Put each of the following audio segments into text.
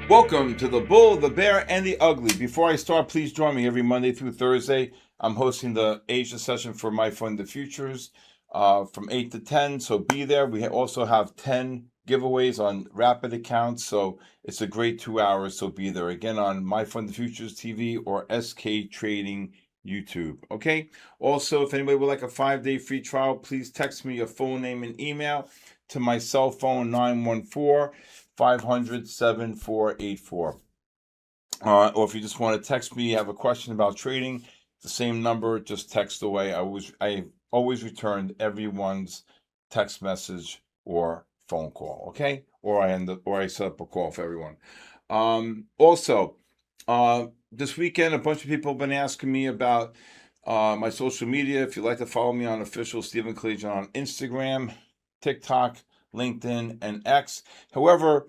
Welcome to the Bull, the Bear, and the Ugly. Before I start, please join me every Monday through Thursday. I'm hosting the Asia session for My Fund the Futures from 8 to 10, so be there. We also have 10 giveaways on Rapid accounts, so it's a great 2 hours, so be there. Again, on My Fund the Futures TV or SK Trading YouTube, okay? Also, if anybody would like a 5-day free trial, please text me your phone name and email to my cell phone, 914-500-7484. Or if you just want to text me, you have a question about trading, the same number, just text away. I always returned everyone's text message or phone call, okay? Or I set up a call for everyone. Also, this weekend, a bunch of people have been asking me about my social media. If you'd like to follow me on official Stephen Kalayjian on Instagram, TikTok, LinkedIn, and X. However,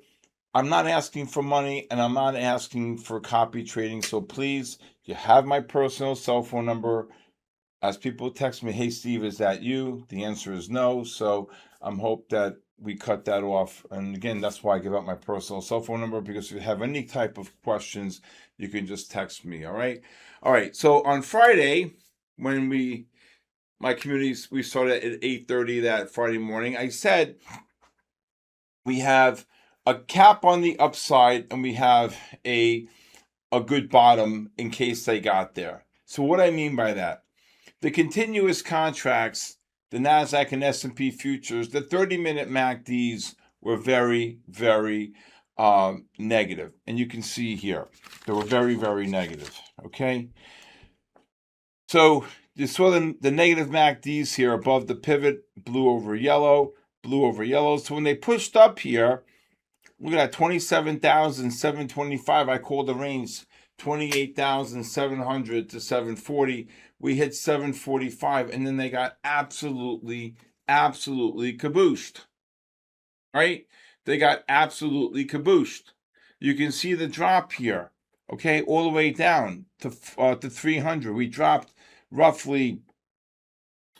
I'm not asking for money and I'm not asking for copy trading. So please, you have my personal cell phone number. As people text me, hey, Steve, is that you? The answer is no. So I'm hope that we cut that off. And again, that's why I give out my personal cell phone number, because if you have any type of questions, you can just text me. All right. All right. So on Friday, when my communities, we started at 8:30 that Friday morning, I said we have a cap on the upside and we have a good bottom in case they got there. So what I mean by that, the continuous contracts, the NASDAQ and S&P futures, the 30-minute MACDs were very, very negative. And you can see here, they were very, very negative, okay? So you saw the negative MACDs here above the pivot, blue over yellow. So when they pushed up here, look at that, 27,725. I called the range 28,700 to 740. We hit 745, and then they got absolutely kabooshed. Right? They got absolutely kabooshed. You can see the drop here, okay, all the way down to 300. We dropped roughly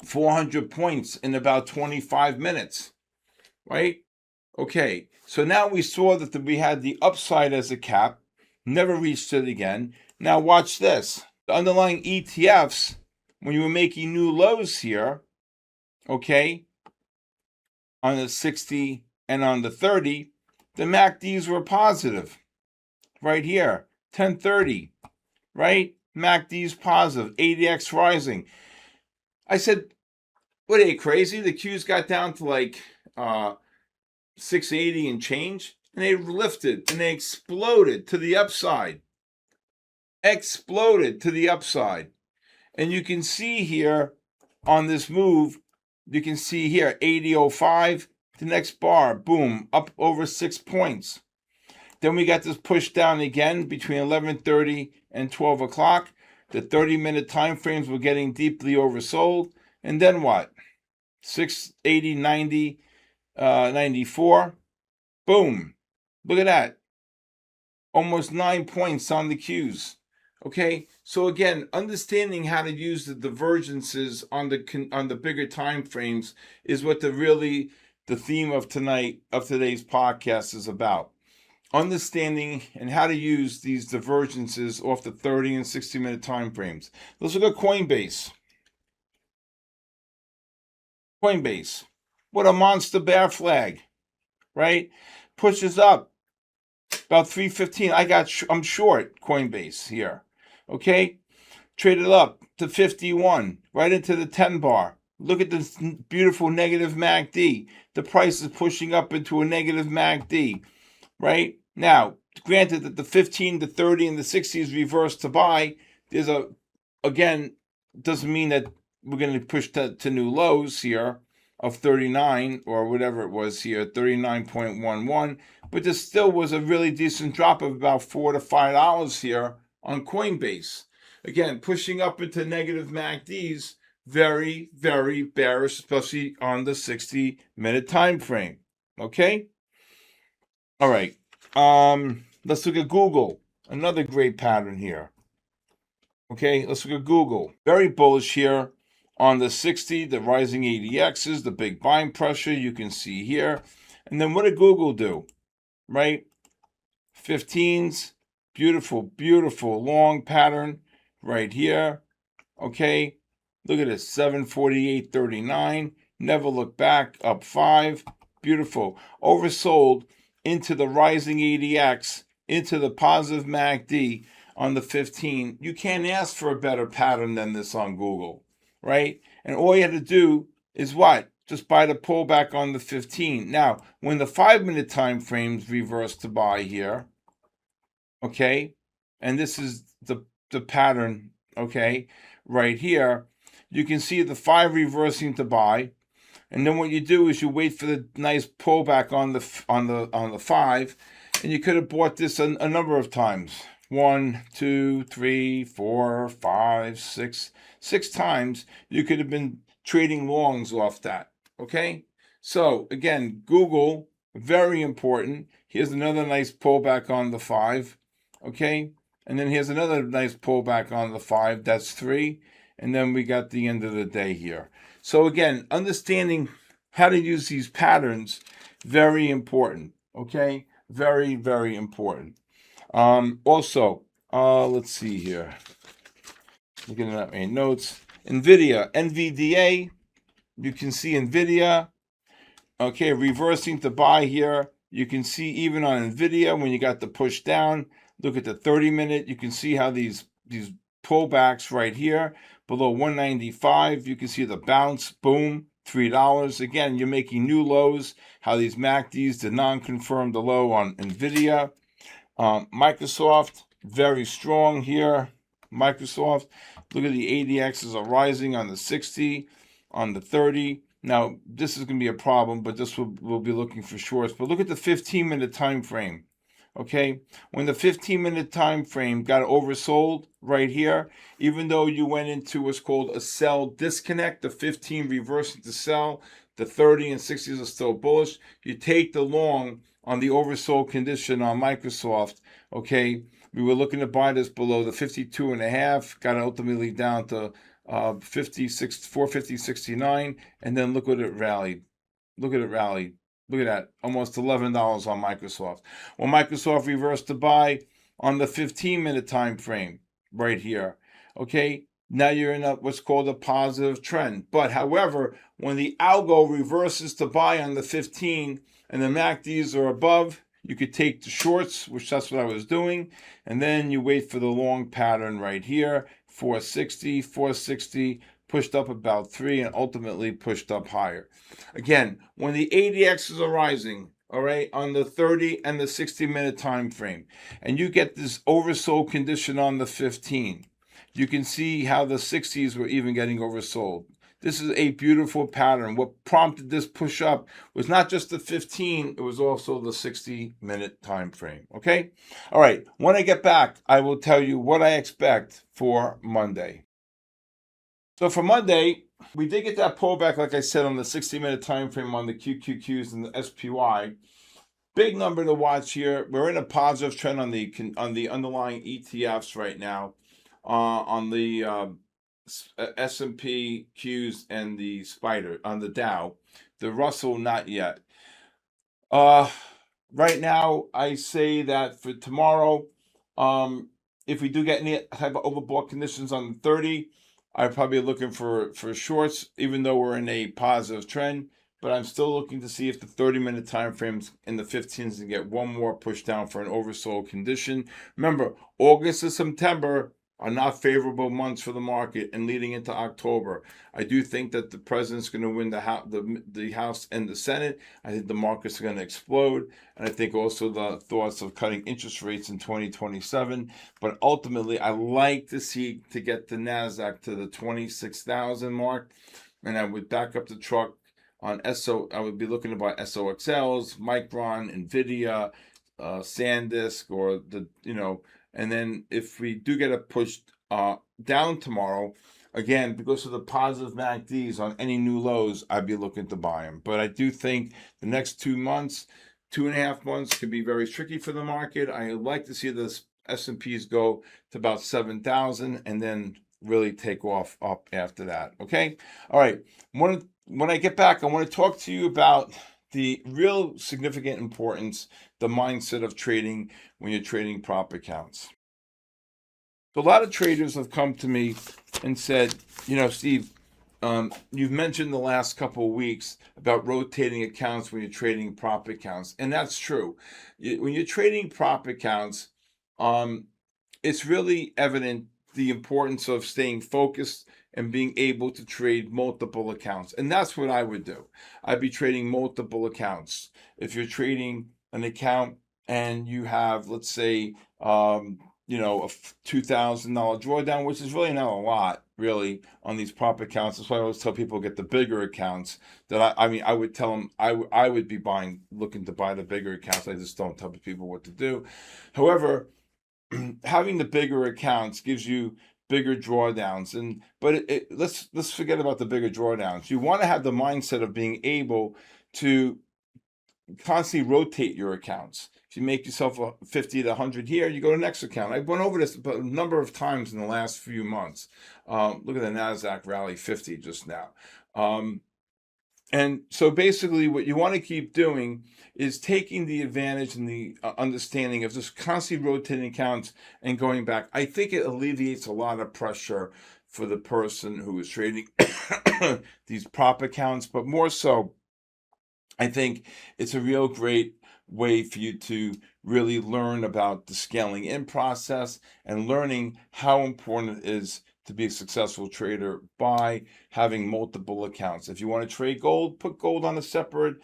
400 points in about 25 minutes, right? Okay, so now we saw that we had the upside as a cap, never reached it again. Now watch this. The underlying ETFs, when you were making new lows here, okay, on the 60 and on the 30, the MACDs were positive. Right here, 1030, right? MACDs positive, ADX rising. I said, what, are you crazy? The Qs got down to like 680 and change, and they lifted and they exploded to the upside. And you can see here on this move, you can see here 80.05, the next bar, boom, up over 6 points. Then we got this push down again between 11:30 and 12 o'clock. The 30-minute time frames were getting deeply oversold. And then what? 680, 90, 94. Boom. Look at that. Almost 9 points on the Qs. Okay, so again, understanding how to use the divergences on the bigger time frames is what the theme of today's podcast is about. Understanding and how to use these divergences off the 30 and 60-minute time frames. Let's look at Coinbase. What a monster bear flag, right? Pushes up about 315. I'm short Coinbase here. Okay, traded up to 51, right into the 10 bar. Look at this beautiful negative MACD. The price is pushing up into a negative MACD, right? Now, granted that the 15, the 30, and the 60 is reversed to buy, doesn't mean that we're going to push to new lows here of 39 or whatever it was here, 39.11. But there still was a really decent drop of about $4 to $5 here on Coinbase. Again, pushing up into negative MACDs, very, very bearish, especially on the 60-minute time frame. Okay? All right. Let's look at Google. Another great pattern here. Okay, let's look at Google. Very bullish here on the 60, the rising ADXs, the big buying pressure you can see here. And then what did Google do? Right? 15s, beautiful, beautiful long pattern right here. Okay, look at this, 748.39. Never look back, up 5. Beautiful. Oversold into the rising ADX, into the positive MACD on the 15. You can't ask for a better pattern than this on Google, right? And all you had to do is what? Just buy the pullback on the 15. Now, when the 5-minute time frames reverse to buy here, okay, and this is the pattern, okay, right here, you can see the 5 reversing to buy, and then what you do is you wait for the nice pullback on the 5, and you could have bought this a number of times. 1, 2, 3, 4, 5, 6 times you could have been trading longs off that. Okay, so again, Google, very important. Here's another nice pullback on the 5. Okay, and then here's another nice pullback on the 5. That's 3, and then we got the end of the day here. So again, understanding how to use these patterns, very important. Okay, very, very important. Also, let's see here. Looking at my notes, NVDA. You can see NVIDIA. Okay, reversing to buy here. You can see even on NVIDIA when you got the push down. Look at the 30-minute. You can see how these pullbacks right here below 195. You can see the bounce, boom, $3. Again, you're making new lows. How these MACDs did non-confirm the low on NVIDIA. Microsoft, very strong here. Microsoft, look at the ADXs are rising on the 60, on the 30. Now, this is going to be a problem, but this will be looking for shorts. But look at the 15-minute time frame. Okay, when the 15-minute time frame got oversold right here, even though you went into what's called a sell disconnect, the 15 reversing to sell, the 30 and 60s are still bullish. You take the long on the oversold condition on Microsoft. Okay, we were looking to buy this below the 52.5, got ultimately down to 450.69, and then look what it rallied. Look at it rally. Look at that, almost $11 on Microsoft. Well, Microsoft reversed to buy on the 15-minute time frame right here. Okay, now you're in what's called a positive trend. But however, when the algo reverses to buy on the 15 and the MACDs are above, you could take the shorts, which that's what I was doing, and then you wait for the long pattern right here, 460, pushed up about 3, and ultimately pushed up higher. Again, when the ADXs are rising, all right, on the 30 and the 60-minute time frame, and you get this oversold condition on the 15, you can see how the 60s were even getting oversold. This is a beautiful pattern. What prompted this push up was not just the 15, it was also the 60-minute time frame. Okay? All right. When I get back, I will tell you what I expect for Monday. So for Monday, we did get that pullback, like I said, on the 60-minute time frame on the QQQs and the SPY. Big number to watch here. We're in a positive trend on the underlying ETFs right now, on the S&P Qs and the Spider on the Dow. The Russell, not yet. Right now, I say that for tomorrow, if we do get any type of overbought conditions on the 30, I'm probably looking for shorts, even though we're in a positive trend. But I'm still looking to see if the 30-minute time frames in the 15s can get one more push down for an oversold condition. Remember, August and September are not favorable months for the market, and leading into October, I do think that the president's going to win the House and the Senate. I think the markets are going to explode, and I think also the thoughts of cutting interest rates in 2027. But ultimately, I like to get the Nasdaq to the 26,000 mark, and I would back up the truck on I would be looking to buy SOXLs, Micron, Nvidia, SanDisk, or and then if we do get a push down tomorrow, again, because of the positive MACDs on any new lows, I'd be looking to buy them. But I do think the next 2 months, 2.5 months, could be very tricky for the market. I like to see the S&Ps go to about 7,000 and then really take off up after that. Okay? All right. When I get back, I want to talk to you about the real significant importance, the mindset of trading when you're trading prop accounts. So a lot of traders have come to me and said, Steve, you've mentioned the last couple of weeks about rotating accounts when you're trading prop accounts, and that's true. When you're trading prop accounts, it's really evident the importance of staying focused and being able to trade multiple accounts. And that's what I would do. I'd be trading multiple accounts. If you're trading an account and you have, let's say, a $2,000 drawdown, which is really not a lot, really, on these prop accounts. That's why I always tell people get the bigger accounts. That I would tell them I would be looking to buy the bigger accounts. I just don't tell people what to do. However, having the bigger accounts gives you bigger drawdowns, but let's forget about the bigger drawdowns. You want to have the mindset of being able to constantly rotate your accounts. If you make yourself a 50 to 100 here, you go to the next account. I went over this a number of times in the last few months. Look at the NASDAQ rally 50 just now. And so basically what you want to keep doing is taking the advantage and the understanding of just constantly rotating accounts and going back. I think it alleviates a lot of pressure for the person who is trading these prop accounts, but more so, I think it's a real great way for you to really learn about the scaling in process and learning how important it is to be a successful trader by having multiple accounts. If you want to trade gold, put gold on a separate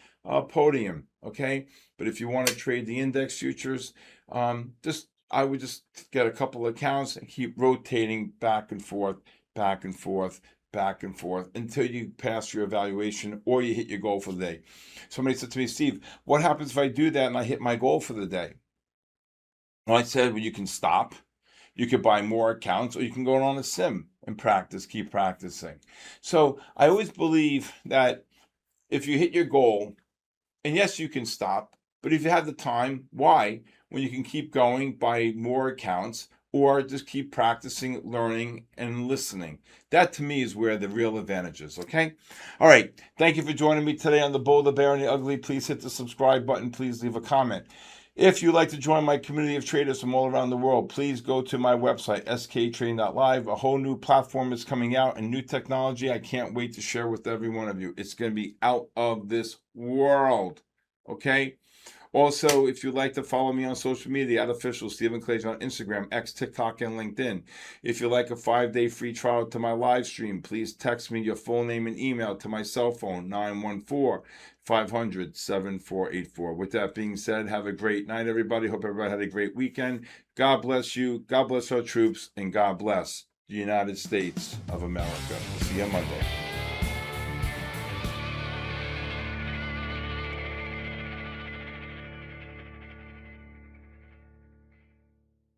podium, okay? But if you want to trade the index futures, I would just get a couple of accounts and keep rotating back and forth, back and forth, back and forth until you pass your evaluation or you hit your goal for the day. Somebody said to me, Steve, what happens if I do that and I hit my goal for the day? Well, I said, well, you can stop. You could buy more accounts, or you can go on a sim and practice, keep practicing. So I always believe that if you hit your goal, and yes, you can stop, but if you have the time, why? When you can keep going, buy more accounts, or just keep practicing, learning, and listening. That to me is where the real advantage is, okay? All right. Thank you for joining me today on The Bull, the Bear, and the Ugly. Please hit the subscribe button. Please leave a comment. If you'd like to join my community of traders from all around the world, please go to my website, sktrading.live. A whole new platform is coming out and new technology I can't wait to share with every one of you. It's going to be out of this world, okay? Also, if you'd like to follow me on social media, @official Stephen Kalayjian on Instagram, X, TikTok, and LinkedIn. If you'd like a 5-day free trial to my live stream, please text me your full name and email to my cell phone, 914-500-7484. With that being said, have a great night, everybody. Hope everybody had a great weekend. God bless you. God bless our troops. And God bless the United States of America. We'll see you on Monday.